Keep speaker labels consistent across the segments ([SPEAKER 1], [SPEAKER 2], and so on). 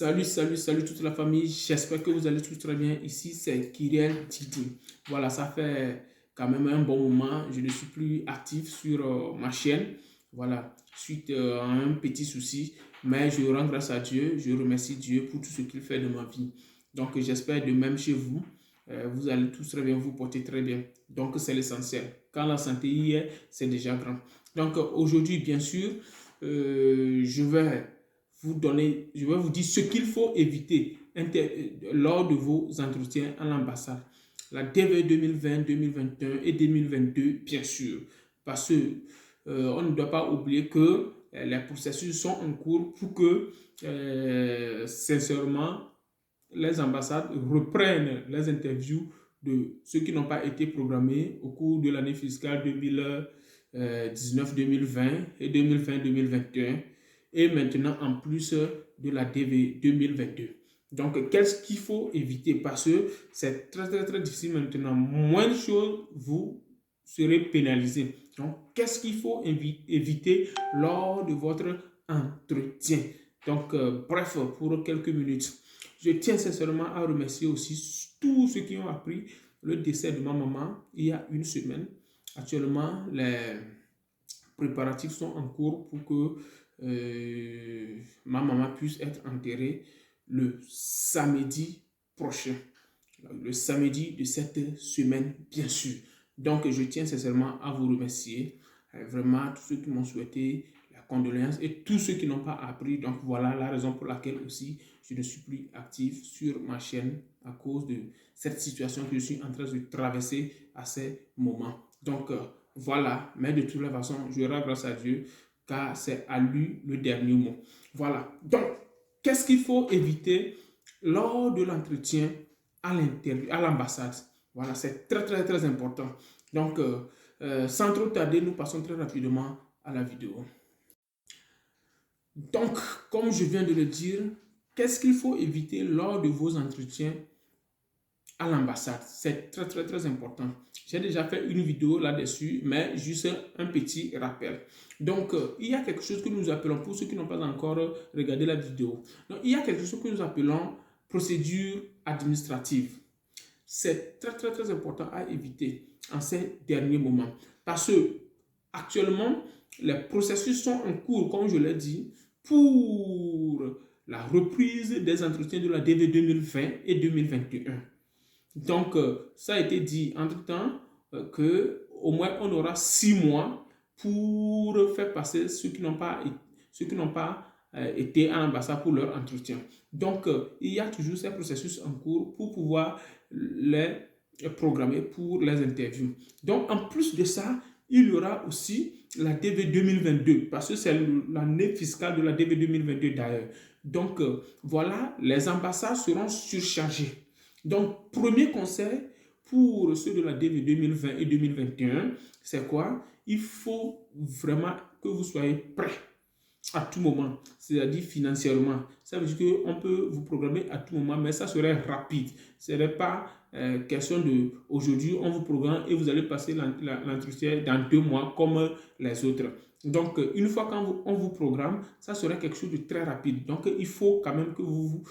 [SPEAKER 1] Salut toute la famille. J'espère que vous allez tous très bien. Ici, c'est Kyriel Titi. Voilà, ça fait quand même un bon moment. Je ne suis plus actif sur ma chaîne. Voilà, suite à un petit souci. Mais je rends grâce à Dieu. Je remercie Dieu pour tout ce qu'il fait de ma vie. Donc, j'espère de même chez vous. Vous allez tous très bien, vous porter très bien. Donc, c'est l'essentiel. Quand la santé y est, c'est déjà grand. Donc, aujourd'hui, bien sûr, je vais vous dire ce qu'il faut éviter lors de vos entretiens à l'ambassade. La DV 2020, 2021 et 2022, bien sûr. Parce que on ne doit pas oublier que les processus sont en cours pour que, sincèrement, les ambassades reprennent les interviews de ceux qui n'ont pas été programmés au cours de l'année fiscale 2019-2020 et 2020-2021 et maintenant en plus de la DV 2022. Donc, qu'est-ce qu'il faut éviter? Parce que c'est très difficile maintenant. Moins de choses, vous serez pénalisé. Donc, qu'est-ce qu'il faut éviter lors de votre entretien? Donc, bref, pour quelques minutes. Je tiens sincèrement à remercier aussi tous ceux qui ont appris le décès de ma maman il y a une semaine. Actuellement, les préparatifs sont en cours pour que ma maman puisse être enterrée le samedi prochain. Le samedi de cette semaine, bien sûr. Donc, je tiens sincèrement à vous remercier. Vraiment, tous ceux qui m'ont souhaité la condoléance et tous ceux qui n'ont pas appris. Donc, voilà la raison pour laquelle aussi je ne suis plus actif sur ma chaîne à cause de cette situation que je suis en train de traverser à ces moments. Donc, voilà. Mais de toute façon, je rends grâce à Dieu car c'est à lui le dernier mot. Voilà. Donc, qu'est-ce qu'il faut éviter lors de l'entretien à l'ambassade? Voilà, c'est très important. Donc, sans trop tarder, nous passons très rapidement à la vidéo. Donc, comme je viens de le dire, qu'est-ce qu'il faut éviter lors de vos entretiens à l'ambassade? C'est très important. J'ai déjà fait une vidéo là-dessus, mais juste un petit rappel. Donc, il y a quelque chose que nous appelons, pour ceux qui n'ont pas encore regardé la vidéo, donc, il y a quelque chose que nous appelons procédure administrative. C'est très important à éviter en ces derniers moments. Parce que actuellement, les processus sont en cours, comme je l'ai dit, pour la reprise des entretiens de la DV 2020 et 2021. Donc, ça a été dit entre-temps qu'au moins on aura 6 mois pour faire passer ceux qui n'ont pas été à l'ambassade pour leur entretien. Donc, il y a toujours ces processus en cours pour pouvoir les programmer pour les interviews. Donc, en plus de ça, il y aura aussi la DV 2022, parce que c'est l'année fiscale de la DV 2022 d'ailleurs. Donc, voilà, les ambassades seront surchargées. Donc, premier conseil pour ceux de la DV 2020 et 2021, c'est quoi? Il faut vraiment que vous soyez prêts à tout moment, c'est-à-dire financièrement. Ça veut dire qu'on peut vous programmer à tout moment, mais ça serait rapide. Ce n'est pas question de aujourd'hui, on vous programme et vous allez passer l'entretien dans 2 mois comme les autres. Donc, une fois qu'on vous programme, ça serait quelque chose de très rapide. Donc, il faut quand même que vous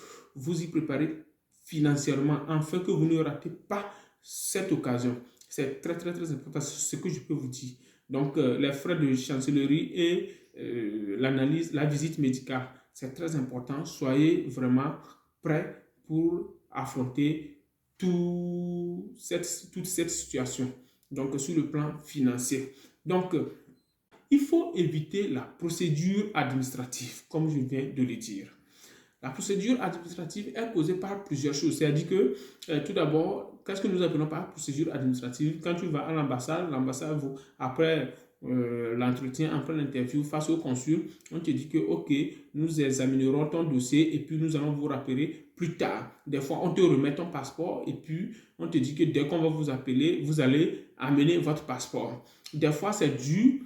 [SPEAKER 1] y préparez financièrement, afin que vous ne ratez pas cette occasion. C'est très important, c'est ce que je peux vous dire. Donc, les frais de chancellerie et l'analyse, la visite médicale, c'est très important. Soyez vraiment prêts pour affronter toute cette situation. Donc, sur le plan financier. Donc, il faut éviter la procédure administrative, comme je viens de le dire. La procédure administrative est causée par plusieurs choses. C'est-à-dire que, tout d'abord, qu'est-ce que nous appelons par procédure administrative? Quand tu vas à l'ambassade, après l'entretien, après l'interview face au consul, on te dit que, OK, nous examinerons ton dossier et puis nous allons vous rappeler plus tard. Des fois, on te remet ton passeport et puis on te dit que dès qu'on va vous appeler, vous allez amener votre passeport. Des fois, c'est dû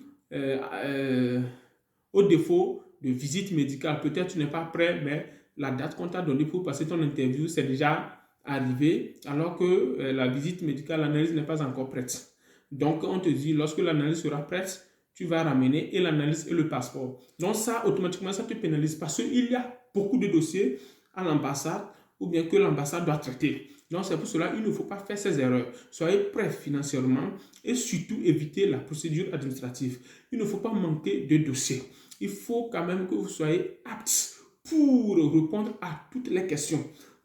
[SPEAKER 1] au défaut de visite médicale. Peut-être tu n'es pas prêt, mais la date qu'on t'a donnée pour passer ton interview, c'est déjà arrivé, alors que la visite médicale, l'analyse n'est pas encore prête. Donc, on te dit, lorsque l'analyse sera prête, tu vas ramener et l'analyse et le passeport. Donc, ça, automatiquement, ça te pénalise parce qu'il y a beaucoup de dossiers à l'ambassade ou bien que l'ambassade doit traiter. Donc, c'est pour cela qu'il ne faut pas faire ces erreurs. Soyez prêts financièrement et surtout éviter la procédure administrative. Il ne faut pas manquer de dossiers. Il faut quand même que vous soyez aptes pour répondre à toutes les questions,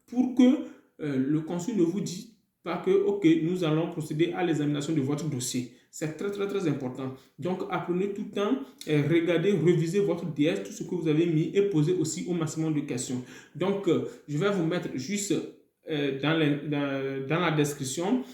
[SPEAKER 1] pour que le consul ne vous dise pas que, OK, nous allons procéder à l'examination de votre dossier. C'est très, très, très important. Donc, apprenez tout le temps, regardez, revisez votre DS, tout ce que vous avez mis et posez aussi au maximum de questions. Donc, je vais vous mettre juste dans la description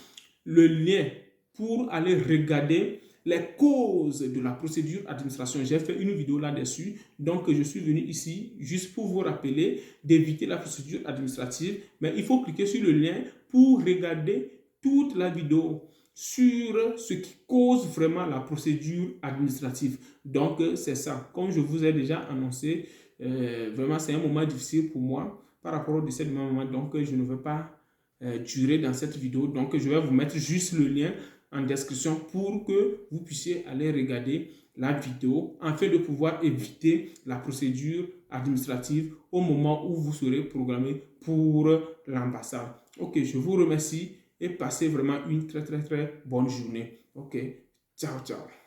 [SPEAKER 1] le lien pour aller regarder les causes de la procédure administration. J'ai fait une vidéo là-dessus. Donc, je suis venu ici juste pour vous rappeler d'éviter la procédure administrative. Mais il faut cliquer sur le lien pour regarder toute la vidéo sur ce qui cause vraiment la procédure administrative. Donc, c'est ça. Comme je vous ai déjà annoncé, vraiment, c'est un moment difficile pour moi par rapport au décès de ma maman. Donc, je ne veux pas durer dans cette vidéo. Donc, je vais vous mettre juste le lien en description pour que vous puissiez aller regarder la vidéo afin de pouvoir éviter la procédure administrative au moment où vous serez programmé pour l'ambassade. Ok, je vous remercie et passez vraiment une très très très bonne journée. Ok, ciao ciao.